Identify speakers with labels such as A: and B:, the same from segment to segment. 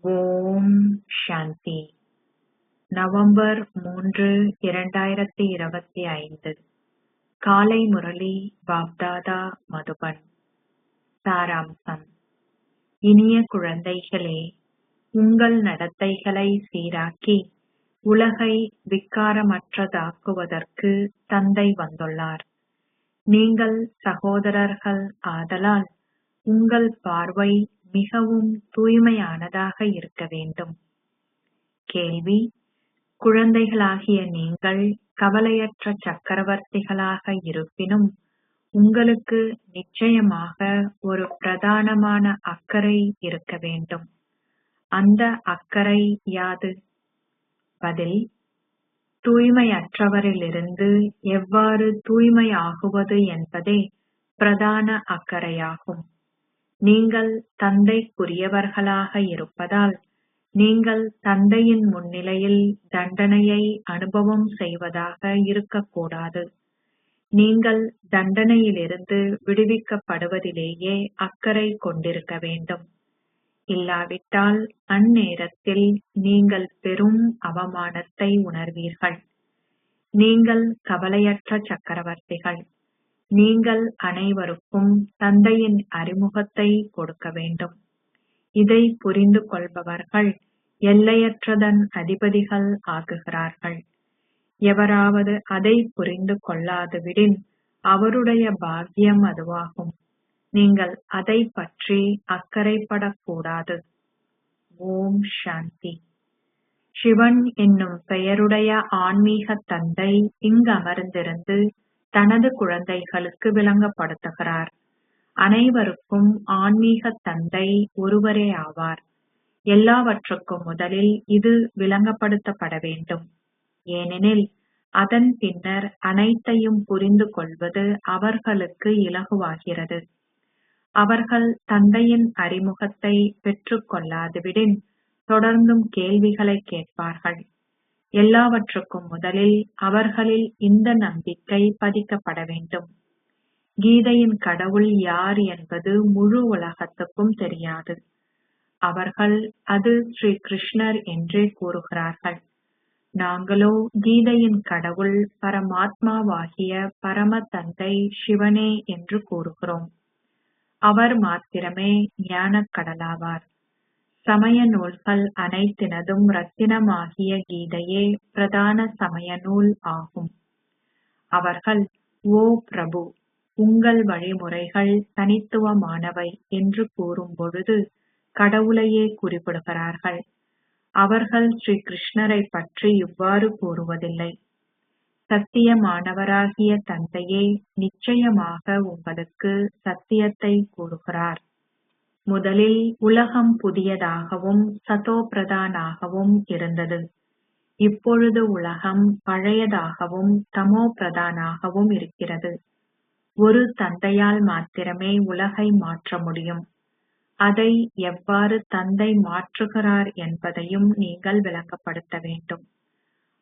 A: ஓம் சாந்தி. November 3, 2025 காலை முரளி பாப்தாதா மதுபன். சாராம்சம். இனிய குழந்தைகளே, உங்கள் நடத்தைகளை சீராக்கி உலகை விக்காரமற்றதாக்குவதற்கு தந்தை வந்துள்ளார். நீங்கள் சகோதரர்கள் ஆதலால் உங்கள் பார்வை மிகவும் தூய்மையானதாக இருக்க வேண்டும். கேள்வி: குழந்தைகளாகிய நீங்கள் கவலையற்ற சக்கரவர்த்திகளாக இருப்பினும் உங்களுக்கு நிச்சயமாக ஒரு பிரதானமான அக்கறை இருக்க வேண்டும். அந்த அக்கறை யாது? பதில்: தூய்மையற்றவரிலிருந்து எவ்வாறு தூய்மையாகுவது என்பதே பிரதான அக்கறையாகும். நீங்கள் தந்தைக்குரியவர்களாக இருப்பதால் நீங்கள் தந்தையின் முன்னிலையில் தண்டனையை அனுபவம் செய்வதாக இருக்கக்கூடாது. நீங்கள் தண்டனையிலிருந்து விடுவிக்கப்படுவதிலேயே அக்கறை கொண்டிருக்க வேண்டும். இல்லாவிட்டால் அந்நேரத்தில் நீங்கள் பெரும் அவமானத்தை உணர்வீர்கள். நீங்கள் கவலையற்ற சக்கரவர்த்திகள். நீங்கள் அனைவருக்கும் தந்தையின் அறிமுகத்தை கொடுக்க வேண்டும். இதை புரிந்து கொள்பவர்கள் எல்லையற்றதன் அதிபதிகள் ஆகுகிறார்கள். எவராவது அதை புரிந்து கொள்ளாதுவிடின் அவருடைய பாக்கியம் அதுவாகும். நீங்கள் அதை பற்றி அக்கறைப்படக்கூடாது. ஓம் சாந்தி. சிவன் என்னும் பெயருடைய ஆன்மீக தந்தை இங்கு அமர்ந்திருந்து தனது குழந்தைகளுக்கு விளங்கப்படுத்துகிறார். அனைவருக்கும் ஆன்மீக தந்தை ஒருவரே ஆவார். எல்லாவற்றுக்கும் முதலில் இது விளங்கப்படுத்தப்பட வேண்டும். ஏனெனில் அதன் பின்னர் அனைத்தையும் புரிந்து கொள்வது அவர்களுக்கு இலகுவாகிறது. அவர்கள் தந்தையின் அறிமுகத்தை பெற்றுக் கொள்ளாதுவிடின் தொடர்ந்தும் கேள்விகளை கேட்பார்கள். எல்லாவற்றுக்கும் முதலில் அவர்களில் இந்த நம்பிக்கை பதிக்கப்பட வேண்டும். கீதையின் கடவுள் யார் என்பது முழு உலகத்துக்கும் தெரியாது. அவர்கள் அது ஸ்ரீ கிருஷ்ணர் என்றே கூறுகிறார்கள். நாங்களோ கீதையின் கடவுள் பரமாத்மாவாகிய பரம தந்தை சிவனே என்று கூறுகிறோம். அவர் மாத்திரமே ஞானக் கடலாவார். சமய நூல்கள் அனைத்தினதும் ரத்தினமாகிய கீதையே பிரதான சமய நூல் ஆகும். அவர்கள், ஓ பிரபு, உங்கள் வழிமுறைகள் தனித்துவமானவை என்று கூறும் பொழுது கடவுளையே குறிப்பிடுகிறார்கள். அவர்கள் ஸ்ரீ கிருஷ்ணரை பற்றி இவ்வாறு கூறுவதில்லை. சத்தியமானவராகிய தந்தையே நிச்சயமாக உங்களுக்கு சத்தியத்தை கூறுகிறார். முதலில் உலகம் புதியதாகவும் சதோபிரதானாகவும் இருந்தது. இப்பொழுது உலகம் பழையதாகவும் தமோ பிரதானாகவும் இருக்கிறது. ஒரு தந்தையால் மாத்திரமே உலகை மாற்ற முடியும். அதை எவ்வாறு தந்தை மாற்றுகிறார் என்பதையும் நீங்கள் விளங்கப்படுத்த வேண்டும்.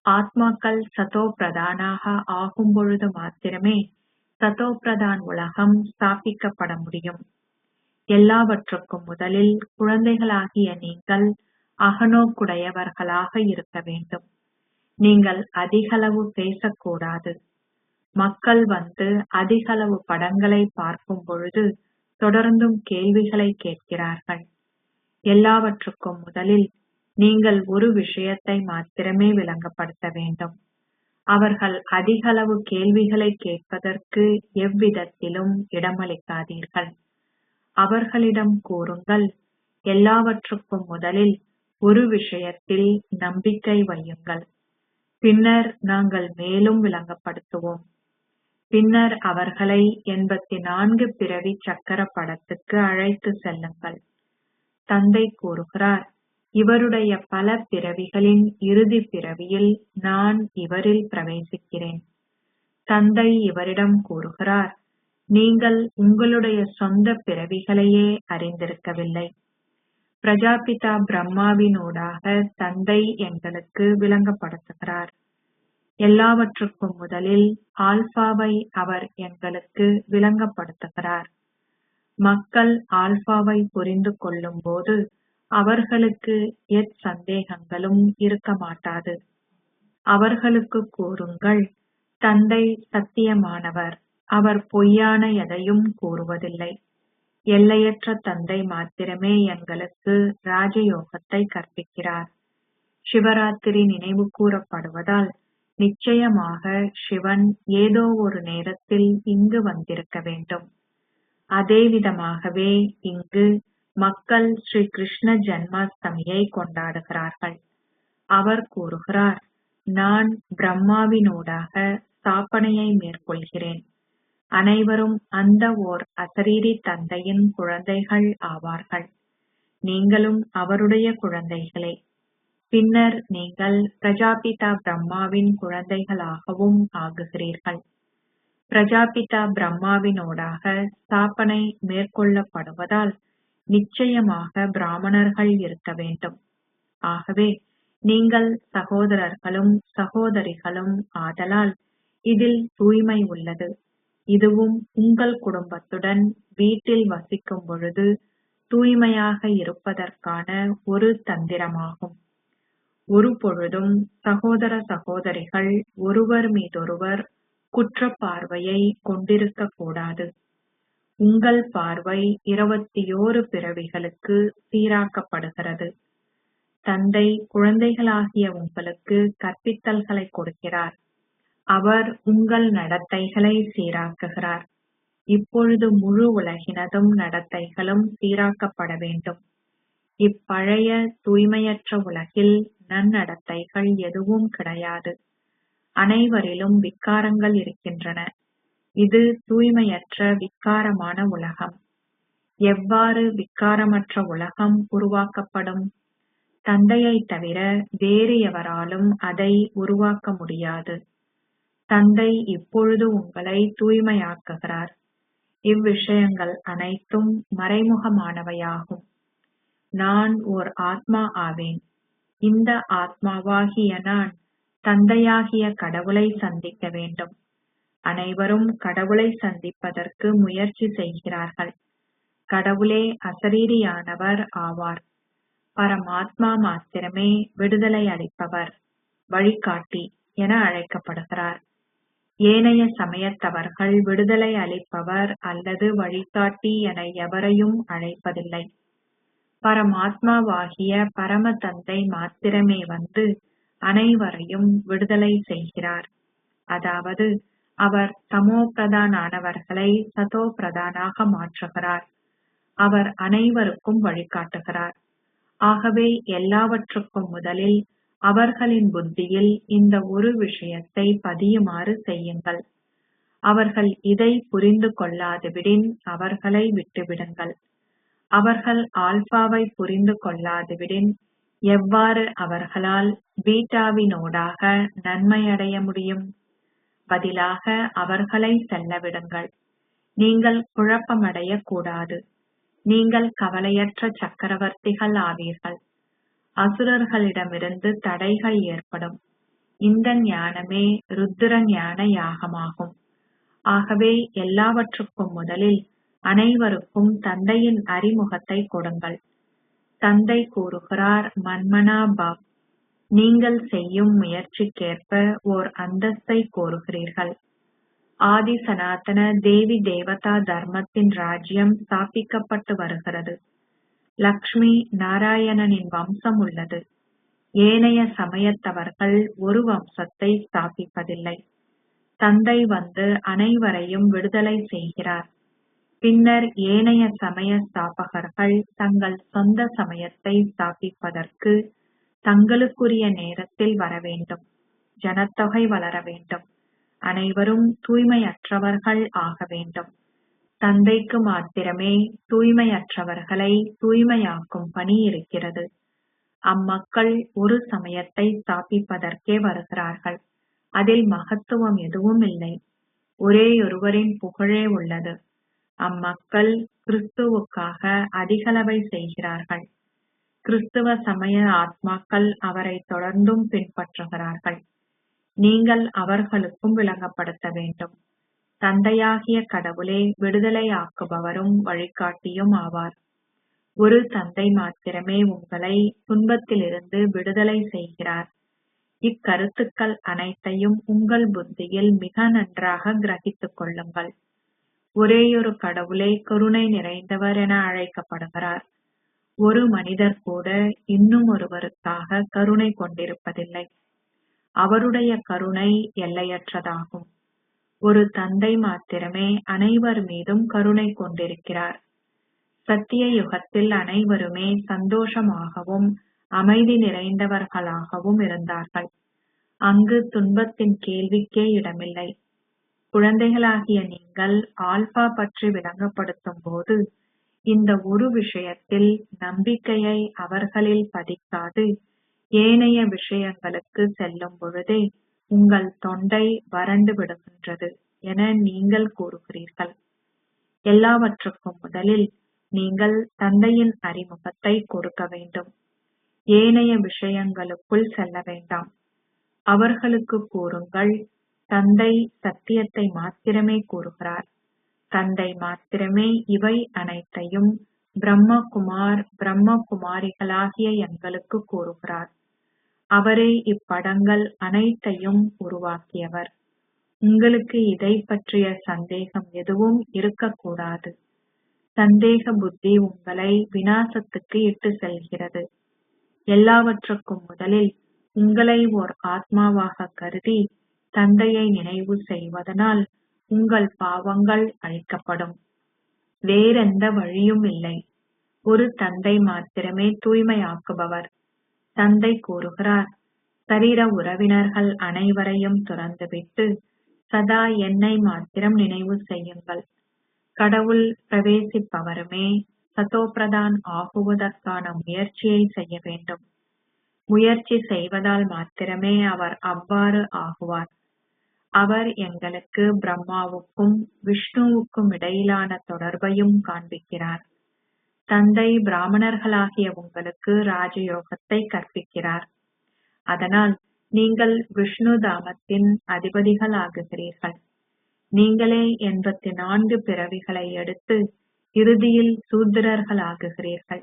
A: ஆத்மாக்கள் சதோ பிரதானாக ஆகும் பொழுது மாத்திரமே சதோ பிரதான் உலகம் ஸ்தாபிக்கப்பட முடியும். எல்லாவற்றுக்கும் முதலில் குழந்தைகளாகிய நீங்கள் அகநோக்குடையவர்களாக இருக்க வேண்டும். நீங்கள் அதிகளவு பேசக்கூடாது. மக்கள் வந்து அதிகளவு படங்களை பார்க்கும் பொழுது தொடர்ந்தும் கேள்விகளை கேட்கிறார்கள். எல்லாவற்றுக்கும் முதலில் நீங்கள் ஒரு விஷயத்தை மாத்திரமே விளங்கப்படுத்த வேண்டும். அவர்கள் அதிகளவு கேள்விகளை கேட்பதற்கு எவ்விதத்திலும் இடமளிக்காதீர்கள். அவர்களிடம் கூறுங்கள், எல்லாவற்றுக்கும் முதலில் ஒரு விஷயத்தில் நம்பிக்கை வையுங்கள். பின்னர் நாங்கள் மேலும் விளங்கப்படுத்துவோம். பின்னர் அவர்களை 84 பிறவி சக்கர படத்துக்கு அழைத்து செல்லுங்கள். தந்தை கூறுகிறார், இவருடைய பல பிறவிகளின் இறுதி பிறவியில் நான் இவரில் பிரவேசிக்கிறேன். தந்தை இவரிடம் கூறுகிறார், நீங்கள் உங்களுடைய சொந்த பிறவிகளையே அறிந்திருக்கவில்லை. பிரஜாபிதா பிரம்மாவினூடாக தந்தை எங்களுக்கு விளங்கப்படுத்துகிறார். எல்லாவற்றுக்கும் முதலில் ஆல்பாவை அவர் எங்களுக்கு விளங்கப்படுத்துகிறார். மக்கள் ஆல்பாவை புரிந்து கொள்ளும் போது அவர்களுக்கு சந்தேகங்களும் இருக்க மாட்டாது. அவர்களுக்கு கூறுங்கள், தந்தை சத்தியமானவர், அவர் பொய்யான எதையும் கூறுவதில்லை. எல்லையற்ற தந்தை மாத்திரமே எங்களுக்கு ராஜயோகத்தை கற்பிக்கிறார். சிவராத்திரி நினைவு கூறப்படுவதால் நிச்சயமாக சிவன் ஏதோ ஒரு நேரத்தில் இங்கு வந்திருக்க வேண்டும். அதே விதமாகவே இங்கு மக்கள் ஸ்ரீ கிருஷ்ண ஜன்மாஷ்டமியை கொண்டாடுகிறார்கள். அவர் கூறுகிறார், நான் பிரம்மாவினூடாக ஸ்தாபனையை மேற்கொள்கிறேன். அனைவரும் அந்த ஓர் அசரீரி தந்தையின் குழந்தைகள் ஆவார்கள். நீங்களும் அவருடைய குழந்தைகளே. பின்னர் நீங்கள் பிரஜாபிதா பிரம்மாவின் குழந்தைகளாகவும் ஆகுகிறீர்கள். பிரஜாபிதா பிரம்மாவினூடாக ஸ்தாபனை மேற்கொள்ளப்படுவதால் நிச்சயமாக பிராமணர்கள் இருக்க வேண்டும். ஆகவே நீங்கள் சகோதரர்களும் சகோதரிகளும் ஆதலால் இதில் தூய்மை உள்ளது. இதுவும் உங்கள் குடும்பத்துடன் வீட்டில் வசிக்கும் பொழுது தூய்மையாக இருப்பதற்கான ஒரு தந்திரமாகும். ஒரு பொழுதும் சகோதர சகோதரிகள் ஒருவர் மீதொருவர் குற்ற பார்வையை கொண்டிருக்க கூடாது. உங்கள் பார்வை 21 பிறவிகளுக்கு சீராக்கப்படுகிறது. தந்தை குழந்தைகளாகிய உங்களுக்கு கற்பித்தல்களை கொடுக்கிறார். அவர் உங்கள் நடத்தைகளை சீராக்குகிறார். இப்பொழுது முழு உலகினதும் நடத்தைகளும் சீராக்கப்பட வேண்டும். இப்பழைய தூய்மையற்ற உலகில் நன்னடத்தைகள் எதுவும் கிடையாது. அனைவரிலும் விக்காரங்கள் இருக்கின்றன. இது தூய்மையற்ற விக்காரமான உலகம். எவ்வாறு விக்காரமற்ற உலகம் உருவாக்கப்படும்? தந்தையை தவிர வேறு எவராலும் அதை உருவாக்க முடியாது. தந்தை இப்பொழுது உங்களை தூய்மையாக்குகிறார். இவ்விஷயங்கள் அனைத்தும் மறைமுகமானவையாகும். நான் ஓர் ஆத்மா ஆவேன். இந்த ஆத்மாவாகிய நான் தந்தையாகிய கடவுளை சந்திக்க வேண்டும். அனைவரும் கடவுளை சந்திப்பதற்கு முயற்சி செய்கிறார்கள். கடவுளே அசரீரியானவர் ஆவார். பரமாத்மா மாத்திரமே விடுதலை அளிப்பவர், வழிகாட்டி என அழைக்கப்படுகிறார். ஏனைய சமயத்தவர்கள் விடுதலை அளிப்பவர் அல்லது வழிகாட்டி என எவரையும் அழைப்பதில்லை. பரமாத்மாவாகிய பரம தந்தை மாத்திரமே வந்து அனைவரையும் விடுதலை செய்கிறார். அதாவது அவர் தமோ பிரதானானவர்களை சதோ பிரதானாக மாற்றுகிறார். அவர் அனைவருக்கும் வழிகாட்டுகிறார். ஆகவே எல்லாவற்றுக்கும் முதலில் அவர்களின் புத்தியில் இந்த ஒரு விஷயத்தை பதியுமாறு செய்யுங்கள். அவர்கள் இதை புரிந்து கொள்ளாதுவிடின் அவர்களை விட்டுவிடுங்கள். அவர்கள் ஆல்பாவை புரிந்து கொள்ளாதுவிடின் எவ்வாறு அவர்களால் பீட்டாவினூடாக நன்மையடைய முடியும்? பதிலாக அவர்களை செல்லவிடுங்கள். நீங்கள் குழப்பமடையக் கூடாது. நீங்கள் கவலையற்ற சக்கரவர்த்திகள் ஆவீர்கள். அசுரர்களிடமிருந்து தடைகள் ஏற்படும். இந்த ஞானமே ருத்திர ஞான யாகமாகும். ஆகவே எல்லாவற்றுக்கும் முதலில் அனைவருக்கும் தந்தையின் அறிமுகத்தை கொடுங்கள். தந்தை கூறுகிறார், மன்மனா பவ். நீங்கள் செய்யும் முயற்சிக்கேற்ப ஓர் அந்தஸ்தை கோருகிறீர்கள். ஆதி சனாதன தேவி தேவதா தர்மத்தின் ராஜ்யம் ஸ்தாபிக்கப்பட்டு வருகிறது. லக்ஷ்மி நாராயணனின் வம்சம் உள்ளது. ஏனைய சமயத்தவர்கள் ஒரு வம்சத்தை ஸ்தாபிப்பதில்லை. தந்தை வந்து அனைவரையும் விடுதலை செய்கிறார். பின்னர் ஏனைய சமய ஸ்தாபகர்கள் தங்கள் சொந்த சமயத்தை ஸ்தாபிப்பதற்கு தங்களுக்குரிய நேரத்தில் வர வேண்டும். ஜனத்தொகை வளர வேண்டும். அனைவரும் தூய்மையற்றவர்கள் ஆக வேண்டும். தந்தைக்கு மாத்திரமே தூய்மையற்றவர்களை தூய்மையாக்கும் பணி இருக்கிறது. அம்மக்கள் ஒரு சமயத்தை ஸ்தாபிப்பதற்கே வருகிறார்கள். அதில் மகத்துவம் எதுவும் இல்லை. ஒரேயொருவரின் புகழே உள்ளது. அம்மக்கள் கிறிஸ்துவுக்காக அதிகளவை செய்கிறார்கள். கிறிஸ்துவ சமய ஆத்மாக்கள் அவரை தொடர்ந்தும் பின்பற்றுகிறார்கள். நீங்கள் அவர்களுக்கும் விளங்கப்படுத்த வேண்டும். தந்தையாகிய கடவுளே விடுதலை ஆக்குபவரும் வழிகாட்டியும் ஆவார். ஒரு தந்தை மாத்திரமே உங்களை துன்பத்திலிருந்து விடுதலை செய்கிறார். இக்கருத்துக்கள் அனைத்தையும் உங்கள் புத்தியில் மிக நன்றாக கிரகித்துக் கொள்ளுங்கள். ஒரேயொரு கடவுளே கருணை நிறைந்தவர் என அழைக்கப்படுகிறார். ஒரு மனிதர் கூட இன்னும் ஒருவருக்காக கருணை கொண்டிருப்பதில்லை. அவருடைய கருணை எல்லையற்றதாகும். ஒரு தந்தை மாத்திரமே அனைவர் மீதும் கருணை கொண்டிருக்கிறார். சத்திய யுகத்தில் அனைவருமே சந்தோஷமாகவும் அமைதி நிறைந்தவர்களாகவும் இருந்தார்கள். அங்கு துன்பத்தின் கேள்விக்கே இடமில்லை. குழந்தைகளாகிய நீங்கள் ஆல்பா பற்றி விளங்கப்படுத்தும் போது இந்த ஒரு விஷயத்தில் நம்பிக்கையை அவர்களில் பதிக்காது ஏனைய விஷயங்களுக்கு செல்லும் பொழுதே உங்கள் தொண்டை வறண்டு விடுகின்றது என நீங்கள் கூறுகிறீர்கள். எல்லாவற்றுக்கும் முதலில் நீங்கள் தந்தையின் அறிமுகத்தை கொடுக்க வேண்டும். ஏனைய விஷயங்களுக்குள் செல்ல வேண்டாம். அவர்களுக்கு கூறுங்கள், தந்தை சத்தியத்தை மாத்திரமே கூறுகிறார். தந்தை மாத்திரமே இவை அனைத்தையும் பிரம்மகுமார் பிரம்மகுமாரிகளாகிய எங்களுக்கு கூறுகிறார். அவரே இப்படங்கள் அனைத்தையும் உருவாக்கியவர். உங்களுக்கு இதை பற்றிய சந்தேகம் எதுவும் இருக்கக்கூடாது. சந்தேக புத்தி உங்களை விநாசத்துக்கு இட்டு செல்கிறது. எல்லாவற்றுக்கும் முதலில் உங்களை ஓர் ஆத்மாவாக கருதி தந்தையை நினைவு செய்வதனால் உங்கள் பாவங்கள் அழிக்கப்படும். வேறெந்த வழியும் இல்லை. ஒரு தந்தை மாத்திரமே தூய்மையாக்குபவர். தந்தை கூறுகிறார், சரீர உறவினர்கள் அனைவரையும் துறந்துவிட்டு சதா என்னை மாத்திரம் நினைவு செய்யுங்கள். கடவுள் பிரவேசிப்பவருமே சதோபிரதான் ஆகுவதற்கான முயற்சியை செய்ய வேண்டும். முயற்சி செய்வதால் மாத்திரமே அவர் அவ்வாறு ஆகுவார். அவர் எங்களுக்கு பிரம்மாவுக்கும் விஷ்ணுவுக்கும் இடையிலான தொடர்பையும் காண்பிக்கிறார். தந்தை பிராமணர்களாகிய உங்களுக்கு ராஜயோகத்தை கற்பிக்கிறார். அதனால் நீங்கள் விஷ்ணு தாமத்தின் அதிபதிகள் ஆகுகிறீர்கள். நீங்களே 84 பிறவிகளை எடுத்து இறுதியில் சூத்திரர்கள் ஆகுகிறீர்கள்.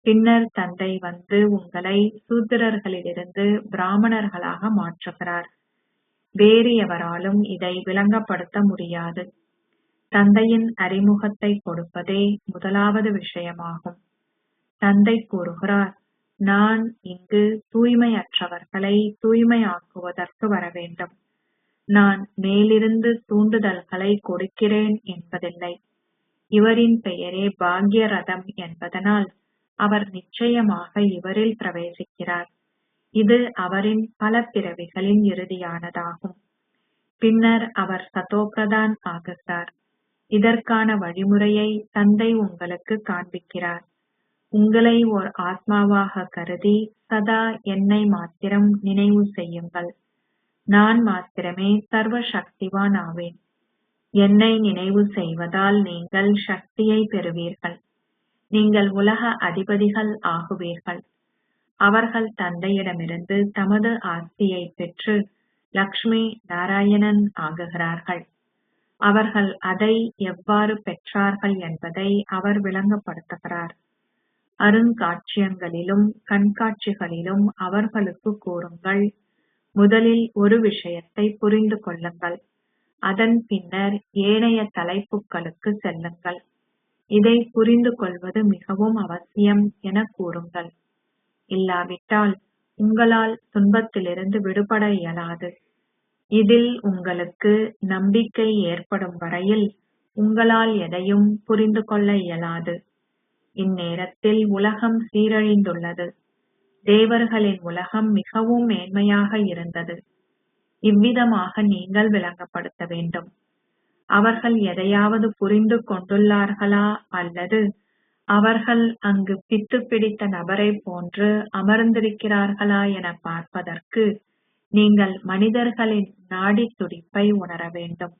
A: பின்னர் தந்தை வந்து உங்களை சூத்திரர்களிலிருந்து பிராமணர்களாக மாற்றுகிறார். வேறு எவராலும் இதை விளங்கப்படுத்த முடியாது. தந்தையின் அறிமுகத்தை கொடுப்பதே முதலாவது விஷயமாகும். தந்தை கூறுகிறார், நான் இங்கு தூய்மையற்றவர்களை தூய்மையாக்குவதற்கு வர வேண்டும். நான் மேலிருந்து தூண்டுதல்களை கொடுக்கிறேன் என்பதில்லை. இவரின் பெயரே பாக்யரதம் என்பதனால் அவர் நிச்சயமாக இவரில் பிரவேசிக்கிறார். இது அவரின் பல பிறவிகளின் இறுதியானதாகும். பின்னர் அவர் சதோபிரதான் ஆகுகிறார். இதற்கான வழிமுறையை தந்தை உங்களுக்கு காண்பிக்கிறார். உங்களை ஓர் ஆத்மாவாக கருதி சதா என்னை மாத்திரம் நினைவு செய்யுங்கள். நான் மாத்திரமே சர்வ சக்திவான் ஆவேன். என்னை நினைவு செய்வதால் நீங்கள் சக்தியை பெறுவீர்கள். நீங்கள் உலக அதிபதிகள் ஆகுவீர்கள். அவர்கள் தந்தையிடமிருந்து தமது ஆஸ்தியை பெற்று லக்ஷ்மி நாராயணன் ஆகுகிறார்கள். அவர்கள் அதை எவ்வாறு பெற்றார்கள் என்பதை அவர் விளங்கப்படுத்துகிறார். அருங்காட்சியகங்களிலும் கண்காட்சிகளிலும் அவர்களுக்கு கூறுங்கள், முதலில் ஒரு விஷயத்தை புரிந்து கொள்ளுங்கள். அதன் பின்னர் ஏனைய தலைப்புகளுக்கு செல்லுங்கள். இதை புரிந்து கொள்வது மிகவும் அவசியம் என கூறுங்கள். இல்லாவிட்டால் உங்களால் துன்பத்திலிருந்து விடுபட இயலாது. இதில் உங்களுக்கு நம்பிக்கை ஏற்படும் வரையில் உங்களால் எதையும் புரிந்து கொள்ள இயலாது. இந்நேரத்தில் உலகம் சீரழிந்துள்ளது. தேவர்களின் உலகம் மிகவும் மேன்மையாக இருந்தது. இவ்விதமாக நீங்கள் விளங்கப்படுத்த வேண்டும். அவர்கள் எதையாவது புரிந்து கொண்டுள்ளார்களா அல்லது அவர்கள் அங்கு பித்து பிடித்த நபரை போன்று அமர்ந்திருக்கிறார்களா என பார்ப்பதற்கு நீங்கள் மனிதர்களின் நாடி துடிப்பை உணர வேண்டும்.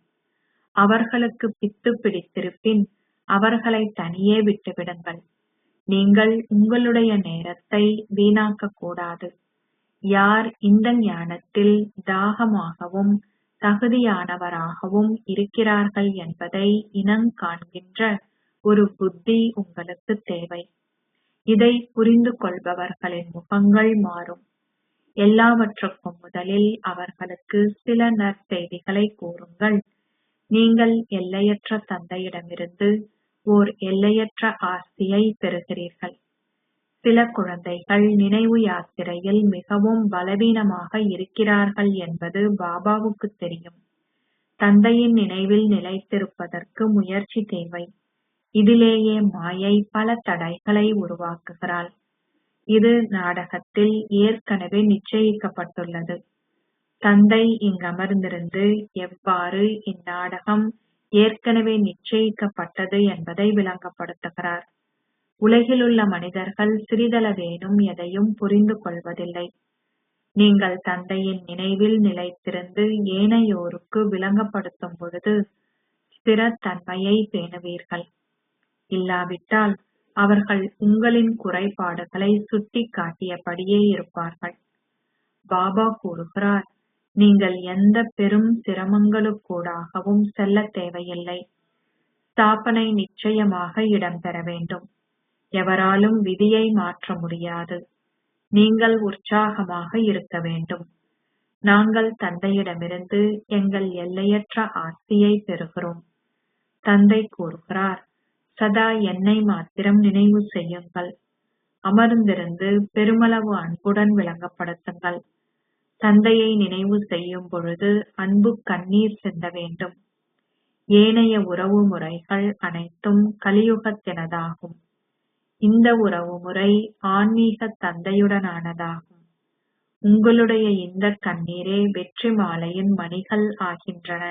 A: அவர்களுக்கு பித்து பிடித்திருப்பின் அவர்களை தனியே விட்டுவிடுங்கள். நீங்கள் உங்களுடைய நேரத்தை வீணாக்க கூடாது. யார் இந்த ஞானத்தில் தாகமாகவும் தகுதியானவராகவும் இருக்கிறார்கள் என்பதை இனங்காண்கின்ற ஒரு புத்தி உங்களுக்கு தேவை. இதை புரிந்து கொள்பவர்களின் முகங்கள் மாறும். எல்லாவற்றுக்கும் முதலில் அவர்களுக்கு சில நற்செய்திகளை கூறுங்கள். நீங்கள் எல்லையற்ற தந்தையிடமிருந்து ஓர் எல்லையற்ற ஆஸ்தியை பெறுகிறீர்கள். சில குழந்தைகள் நினைவு யாத்திரையில் மிகவும் பலவீனமாக இருக்கிறார்கள் என்பது பாபாவுக்கு தெரியும். தந்தையின் நினைவில் நிலைத்திருப்பதற்கு முயற்சி தேவை. இதிலேயே மாயை பல தடைகளை உருவாக்குகிறாள். இது நாடகத்தில் ஏற்கனவே நிச்சயிக்கப்பட்டுள்ளது. தந்தை இங்கமர்ந்திருந்து எவ்வாறு இந்நாடகம் ஏற்கனவே நிச்சயிக்கப்பட்டது என்பதை விளங்கப்படுத்துகிறார். உலகிலுள்ள மனிதர்கள் சிறிதளவேனும் எதையும் புரிந்து கொள்வதில்லை. நீங்கள் தந்தையின் நினைவில் நிலைத்திருந்து ஏனையோருக்கு விளங்கப்படுத்தும் பொழுது ஸ்திரத்தன்மையை பேணுவீர்கள். இல்லாவிட்டால் அவர்கள் உங்களின் குறைபாடுகளை சுட்டி காட்டியபடியே இருப்பார்கள். பாபா கூறுகிறார், நீங்கள் எந்த பெரும் சிரமங்களுக்கூடாகவும் செல்ல தேவையில்லை. ஸ்தாபனை நிச்சயமாக இடம்பெற வேண்டும். எவராலும் விதியை மாற்ற முடியாது. நீங்கள் உற்சாகமாக இருக்க வேண்டும். நாங்கள் தந்தையிடமிருந்து எங்கள் எல்லையற்ற ஆஸ்தியை பெறுகிறோம். தந்தை கூறுகிறார், சதா என்னை மாத்திரம் நினைவு செய்யுங்கள். அமர்ந்திருந்து பெருமளவு அன்புடன் விளங்கப்படுத்துங்கள். தந்தையை நினைவு செய்யும் பொழுது அன்பு கண்ணீர் சிந்த வேண்டும். ஏனைய உறவு முறைகள் அனைத்தும் கலியுகத்தினதாகும். இந்த உறவு முறை ஆன்மீக தந்தையுடனானதாகும். உங்களுடைய இந்த கண்ணீரே வெற்றி மாலையின் மணிகள் ஆகின்றன.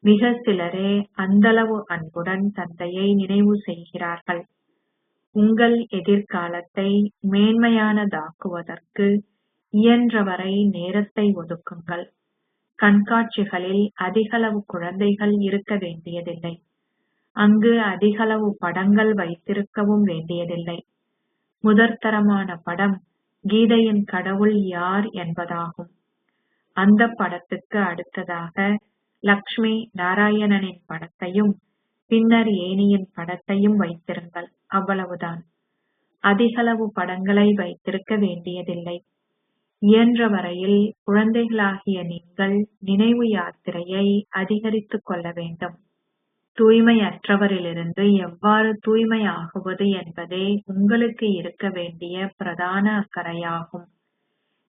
A: மிக சிலரே அந்தளவு அன்புடன் தந்தையை நினைவு செய்கிறார்கள். உங்கள் எதிர்காலத்தை மேன்மையானதாக்குவதற்கு இயன்றவரை நேரத்தை ஒதுக்குங்கள். கண்காட்சிகளில் அதிகளவு குழந்தைகள் இருக்க வேண்டியதில்லை. அங்கு அதிகளவு படங்கள் வைத்திருக்கவும் வேண்டியதில்லை. முதற்தரமான படம் கீதையின் கடவுள் யார் என்பதாகும். அந்த படத்துக்கு அடுத்ததாக லக்ஷ்மி நாராயணனின் படத்தையும் பின்னர் ஏனியின் படத்தையும் வைத்திருங்கள். அவ்வளவுதான். அதிகளவு படங்களை வைத்திருக்க வேண்டியதில்லை. இயன்ற வரையில் குழந்தைகளாகிய நீங்கள் நினைவு யாத்திரையை அதிகரித்துக் கொள்ள வேண்டும். தூய்மையற்றவரிலிருந்து எவ்வாறு தூய்மையாகுவது என்பதே உங்களுக்கு இருக்க வேண்டிய பிரதான அக்கறையாகும்.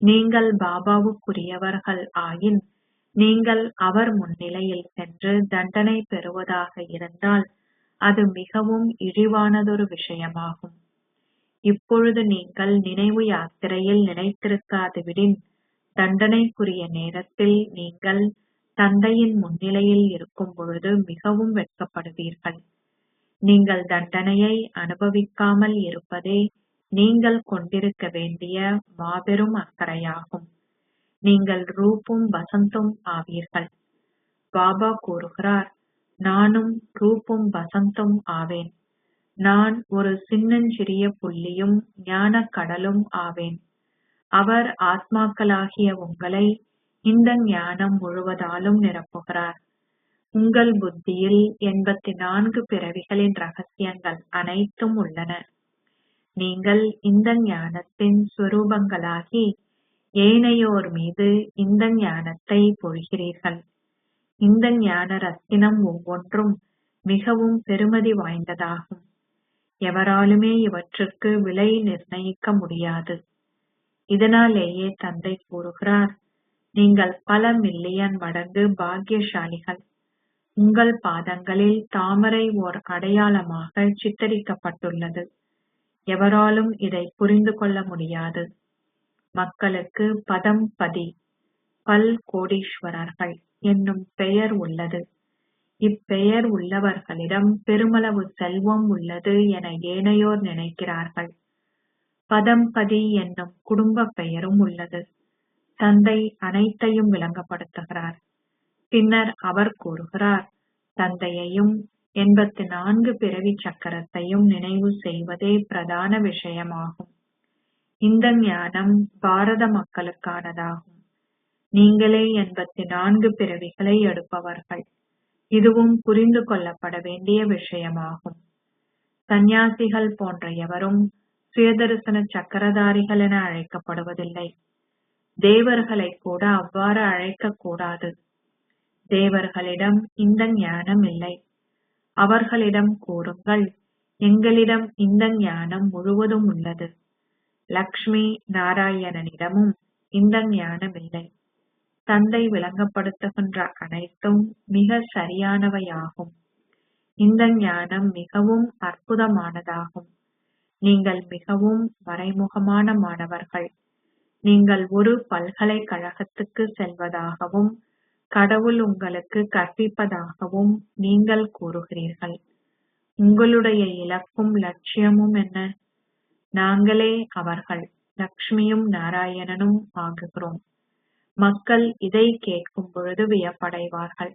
A: நீங்கள் பாபாவுக்குரியவர்கள் ஆயின் நீங்கள் அவர் முன்னிலையில் சென்று தண்டனை பெறுவதாக இருந்தால் அது மிகவும் இழிவானதொரு விஷயமாகும். இப்பொழுது நீங்கள் நினைவு யாத்திரையில் நிலைத்திருக்காதுவிடின் தண்டனைக்குரிய நேரத்தில் நீங்கள் தந்தையின் முன்னிலையில் இருக்கும் பொழுது மிகவும் வெட்கப்படுவீர்கள். நீங்கள் தண்டனையை அனுபவிக்காமல் இருப்பதே நீங்கள் கொண்டிருக்க வேண்டிய மாபெரும் அக்கறையாகும். நீங்கள் ரூப்பும் வசந்தும் ஆவீர்கள். பாபா கூறுகிறார், நானும் ரூப்பும் வசந்தும் ஆவேன். நான் ஒரு சின்னஞ்சிறிய புள்ளியும் ஞான கடலும் ஆவேன். அவர் ஆத்மாக்களாகிய உங்களை இந்த ஞானம் முழுவதாலும் நிரப்புகிறார். உங்கள் புத்தியில் 84 பிறவிகளின் ரகசியங்கள் அனைத்தும் உள்ளன. நீங்கள் இந்த ஞானத்தின் ஸ்வரூபங்களாகி ஏனையோர் மீது இந்த ஞானத்தை பொழிகிறீர்கள். இந்த ஞான ரத்தினம் ஒவ்வொன்றும் மிகவும் பெருமதி வாய்ந்ததாகும். எவராலுமே இவற்றுக்கு விலை நிர்ணயிக்க முடியாது. இதனாலேயே தந்தை கூறுகிறார், நீங்கள் பல மில்லியன் மடங்கு பாக்கியசாலிகள். உங்கள் பாதங்களில் தாமரை ஓர் அடையாளமாக சித்தரிக்கப்பட்டுள்ளது. எவராலும் இதை புரிந்து கொள்ள முடியாது. மக்களுக்கு பதம் பதி பல் கோடீஸ்வரர்கள் என்னும் பெயர் உள்ளது. இப்பெயர் உள்ளவர்களிடம் பெருமளவு செல்வம் உள்ளது என ஏனையோர் நினைக்கிறார்கள். பதம்பதி என்னும் குடும்ப பெயரும் உள்ளது. தந்தை அனைத்தையும் விளங்கப்படுத்துகிறார். பின்னர் அவர் கூறுகிறார், தந்தையையும் 84 பிறவி சக்கரத்தையும் நினைவு செய்வதே பிரதான விஷயமாகும். இந்த ஞானம் பாரத மக்களுக்கானதாகும். நீங்களே 84 பிறவிகளை எடுப்பவர்கள். இதுவும் புரிந்து கொள்ளப்பட வேண்டிய விஷயமாகும். சந்நியாசிகள் போன்ற எவரும் சுயதரிசன சக்கரதாரிகள் என அழைக்கப்படுவதில்லை. தேவர்களை கூட அவ்வாறு அழைக்கக்கூடாது. தேவர்களிடம் இந்த ஞானம் இல்லை. அவர்களிடம் கூறுங்கள், எங்களிடம் இந்த ஞானம் முழுவதும் உள்ளது. லக்ஷ்மி நாராயணனிடமும் இந்த ஞானம் இல்லை. தந்தை விளங்கப்படுத்துகின்ற அனைத்தும் மிக சரியானவையாகும். இந்த ஞானம் மிகவும் அற்புதமானதாகும். நீங்கள் மிகவும் மறைமுகமான மாணவர்கள். நீங்கள் ஒரு பல்கலைக்கழகத்துக்கு செல்வதாகவும் கடவுள் உங்களுக்கு கற்பிப்பதாகவும் நீங்கள் கூறுகிறீர்கள். உங்களுடைய இலக்கும் லட்சியமும் என்ன? நாங்களே அவர்கள் லக்ஷ்மியும் நாராயணனும் ஆகுகிறோம். மக்கள் இதை கேட்கும் பொழுது வியப்படைவார்கள்.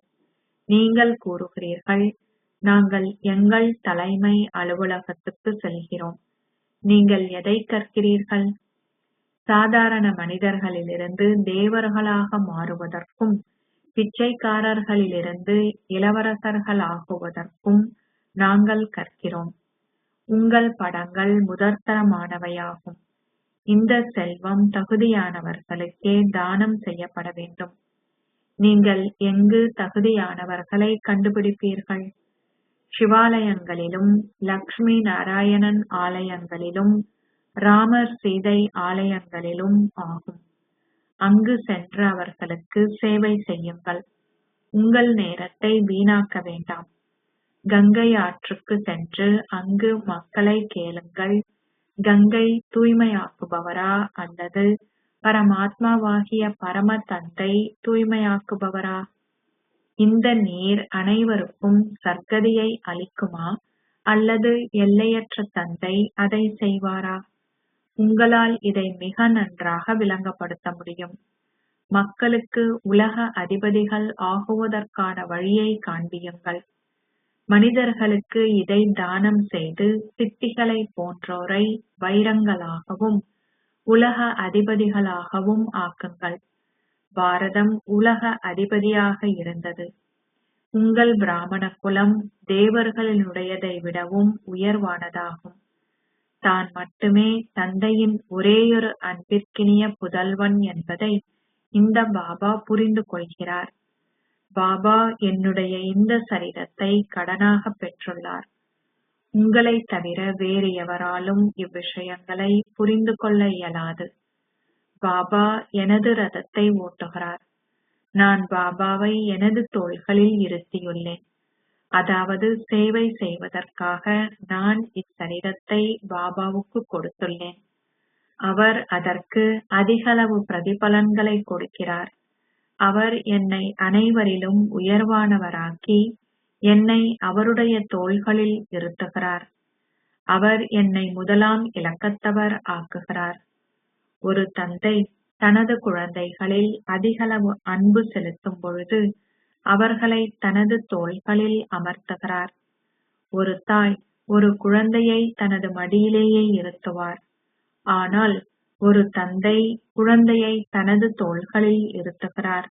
A: நீங்கள் கூறுகிறீர்கள், நாங்கள் எங்கள் தலைமை அலுவலகத்துக்கு செல்கிறோம். நீங்கள் எதை கற்கிறீர்கள்? சாதாரண மனிதர்களிலிருந்து தேவர்களாக மாறுவதற்கும் பிச்சைக்காரர்களிலிருந்து இளவரசர்களாகுவதற்கும் நாங்கள் கற்கிறோம். உங்கள் படங்கள் முதற்தரமானவையாகும். இந்த செல்வம் தகுதியானவர்களுக்கே தானம் செய்யப்பட வேண்டும். நீங்கள் எங்கு தகுதியானவர்களை கண்டுபிடிப்பீர்கள்? சிவாலயங்களிலும் லக்ஷ்மி நாராயணன் ஆலயங்களிலும் ராமர் சீதை ஆலயங்களிலும் ஆகும். அங்கு சென்று அவர்களுக்கு சேவை செய்யுங்கள். உங்கள் நேரத்தை வீணாக்க வேண்டாம். கங்கை ஆற்றுக்கு சென்று அங்கு மக்களை கேளுங்கள், கங்கை தூய்மையாக்குபவரா அல்லது பரமாத்மாவாகிய பரம தந்தை தூய்மையாக்குபவரா? இந்த நீர் அனைவருக்கும் சர்க்கதியை அளிக்குமா அல்லது எல்லையற்ற தந்தை அதை செய்வாரா? உங்களால் இதை மிக நன்றாக விளங்கப்படுத்த முடியும். மக்களுக்கு உலக அதிபதிகள் ஆகுவதற்கான வழியை காண்பியுங்கள். மனிதர்களுக்கு இதை தானம் செய்து சித்திகளை போன்றோரை வைரங்களாகவும் உலக அதிபதிகளாகவும் ஆக்குங்கள். பாரதம் உலக அதிபதியாக இருந்தது. உங்கள் பிராமண குலம் தேவர்களினுடையதை விடவும் உயர்வானதாகும். தான் மட்டுமே தந்தையின் ஒரேயொரு அன்பிற்கினிய புதல்வன் என்பதை இந்த பாபா புரிந்து கொள்கிறார். பாபா என்னுடைய இந்த சரீரத்தை கடனாக பெற்றுள்ளார். உங்களை தவிர வேறு எவராலும் இவ்விஷயங்களை புரிந்து கொள்ள இயலாது. பாபா எனது ரதத்தை ஓட்டுகிறார். நான் பாபாவை எனது தோள்களில் இருத்தியுள்ளேன். அதாவது சேவை செய்வதற்காக நான் இச்சரீரத்தை பாபாவுக்கு கொடுத்துள்ளேன். அவர் அதற்கு அதிகளவு பிரதிபலன்களை கொடுக்கிறார். அவர் என்னை அனைவரிலும் உயர்வானவராக்கி என்னை அவருடைய தோள்களில் இருத்துகிறார். அவர் என்னை முதலாம் இலக்கத்தவர் ஆக்குகிறார். ஒரு தந்தை தனது குழந்தைகளில் அதிகளவு அன்பு செலுத்தும் பொழுது அவர்களை தனது தோள்களில் அமர்த்துகிறார். ஒரு தாய் ஒரு குழந்தையை தனது மடியிலேயே இருத்துவார். ஆனால் ஒரு தந்தை குழந்தையை தனது தோள்களில் இருத்துகிறார்.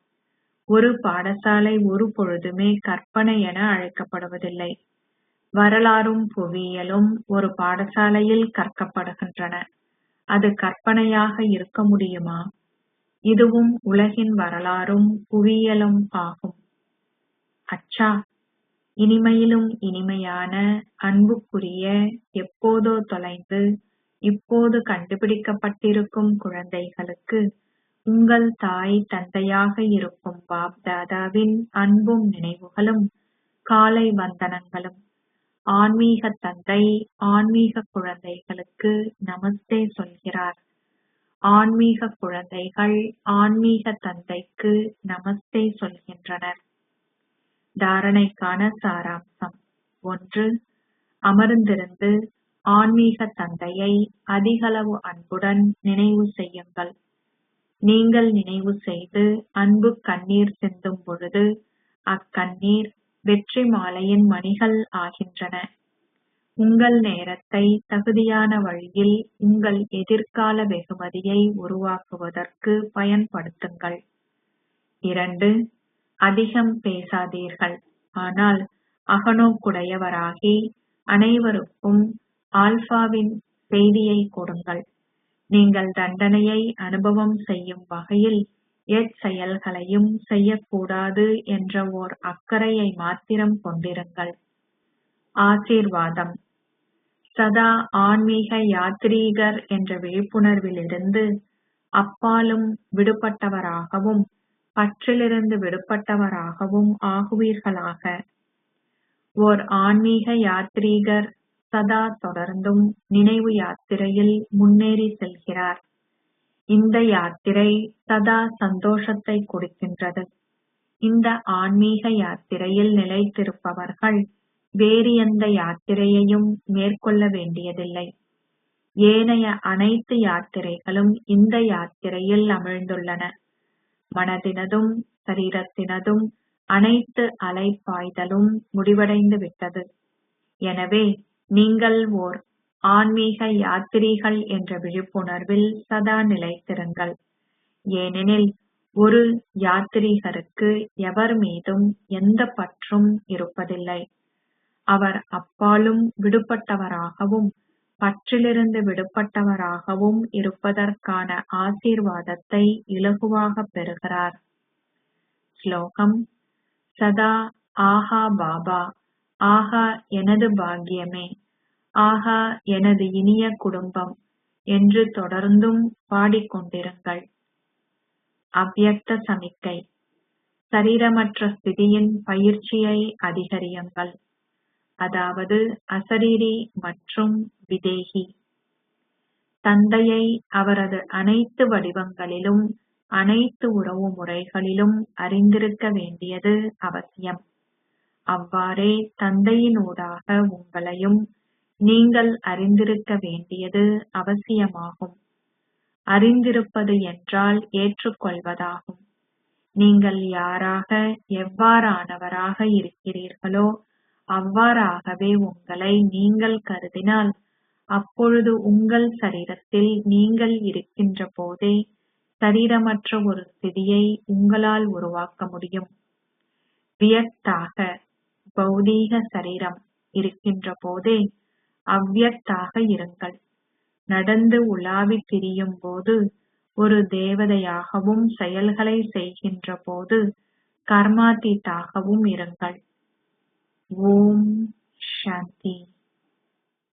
A: ஒரு பாடசாலை ஒரு பொழுதுமே கற்பனை என அழைக்கப்படுவதில்லை. வரலாறும் புவியியலும் ஒரு பாடசாலையில் கற்கப்படுகின்றன. அது கற்பனையாக இருக்க முடியுமா? இதுவும் உலகின் வரலாறும் புவியியலும் ஆகும். அச்சா, இனிமையிலும் இனிமையான அன்புக்குரிய எப்போதோ தொலைந்து இப்போது கண்டுபிடிக்கப்பட்டிருக்கும் குழந்தைகளுக்கு உங்கள் தாய் தந்தையாக இருக்கும் பாப் தாதாவின் அன்பும் நினைவுகளும் காலை வந்தனங்களும். ஆன்மீக தந்தை ஆன்மீக குழந்தைகளுக்கு நமஸ்தே சொல்கிறார். ஆன்மீக குழந்தைகள் ஆன்மீக தந்தைக்கு நமஸ்தே சொல்கின்றனர். தாரணைக்கான சாராம்சம். 1. அமர்ந்திருந்து ஆன்மீக தந்தையை அதிகளவு அன்புடன் நினைவு செய்யுங்கள். நீங்கள் நினைவு செய்து அன்பு கண்ணீர் சிந்தும் பொழுது அக்கண்ணீர் வெற்றி மாலையின் மணிகள் ஆகின்றன. உங்கள் நேரத்தை தகுதியான வழியில் உங்கள் எதிர்கால வெகுமதியை உருவாக்குவதற்கு பயன்படுத்துங்கள். 2. அதிகம் பேசாதீர்கள், ஆனால் அகநோக்குடையவராகி அனைவருக்கும் ஆல்பாவின் செய்தியை கொடுங்கள். நீங்கள் தண்டனையை அனுபவம் செய்யும் வகையில் எச்செயல்களையும் செய்யக்கூடாது என்ற ஓர் அக்கறையை மாத்திரம் கொண்டிருங்கள். ஆசீர்வாதம். சதா ஆன்மீக யாத்ரீகர் என்ற விழிப்புணர்விலிருந்து அப்பாலும் விடுபட்டவராகவும் பற்றிலிருந்து விடுபட்டவராகவும் ஆகுவீர்களாக. ஓர் ஆன்மீக யாத்ரீகர் சதா தொடர்ந்தும் நினைவு யாத்திரையில் முன்னேறி செல்கிறார். இந்த யாத்திரை சதா சந்தோஷத்தை கொடுக்கின்றது. இந்த ஆன்மீக யாத்திரையில் நிலைத்திருப்பவர்கள் வேறு எந்த யாத்திரையையும் மேற்கொள்ள வேண்டியதில்லை. ஏனைய அனைத்து யாத்திரைகளும் இந்த யாத்திரையில் அமிழ்ந்துள்ளன. மனதினதும் சரீரத்தினதும் அனைத்து அலைப்பாய்தலும் முடிவடைந்து விட்டது. எனவே நீங்கள் ஓர் ஆன்மீக யாத்திரிகள் என்ற விழிப்புணர்வில் சதா நிலைத்திருங்கள். ஏனெனில் ஒரு யாத்ரீகருக்கு எவர் மீதும் எந்த பற்றும் இருப்பதில்லை. அவர் அப்பாலும் விடுபட்டவராகவும் பற்றிலிருந்து விடுபட்டவராகவும் இருப்பதற்கான ஆசீர்வாதத்தை இலகுவாக பெறுகிறார். ஸ்லோகம். சதா ஆஹா பாபா, ஆஹா எனது பாக்கியமே, ஆஹா எனது இனிய குடும்பம் என்று தொடர்ந்தும் பாடிக்கொண்டிருங்கள். அவ்யக்த சமிக்கை. சரீரமற்ற ஸ்திதியின் பயிற்சியை அதிகரியுங்கள். அதாவது அசரீரி மற்றும் விதேகி. தந்தையை அவரது அனைத்து வடிவங்களிலும் அனைத்து உறவு முறைகளிலும் அறிந்திருக்க வேண்டியது அவசியம். அவ்வாறே தந்தையினூடாக உங்களையும் நீங்கள் அறிந்திருக்க வேண்டியது அவசியமாகும். அறிந்திருப்பது என்றால் ஏற்றுக்கொள்வதாகும். நீங்கள் யாராக எவ்வாறானவராக இருக்கிறீர்களோ அவ்வாறாகவே உங்களை நீங்கள் கருதினால் அப்பொழுது உங்கள் சரீரத்தில் நீங்கள் இருக்கின்ற போதே சரீரமற்ற ஒரு ஸ்திதியை உங்களால் உருவாக்க முடியும். வியக்தாக பௌதீக சரீரம் இருக்கின்ற போதே அவ்யக்தாக இருங்கள். நடந்து உலாவி திரியும் போது ஒரு தேவதையாகவும் செயல்களை செய்கின்ற போது கர்மாதீத்தாகவும் இருங்கள். ஓம் சாந்தி.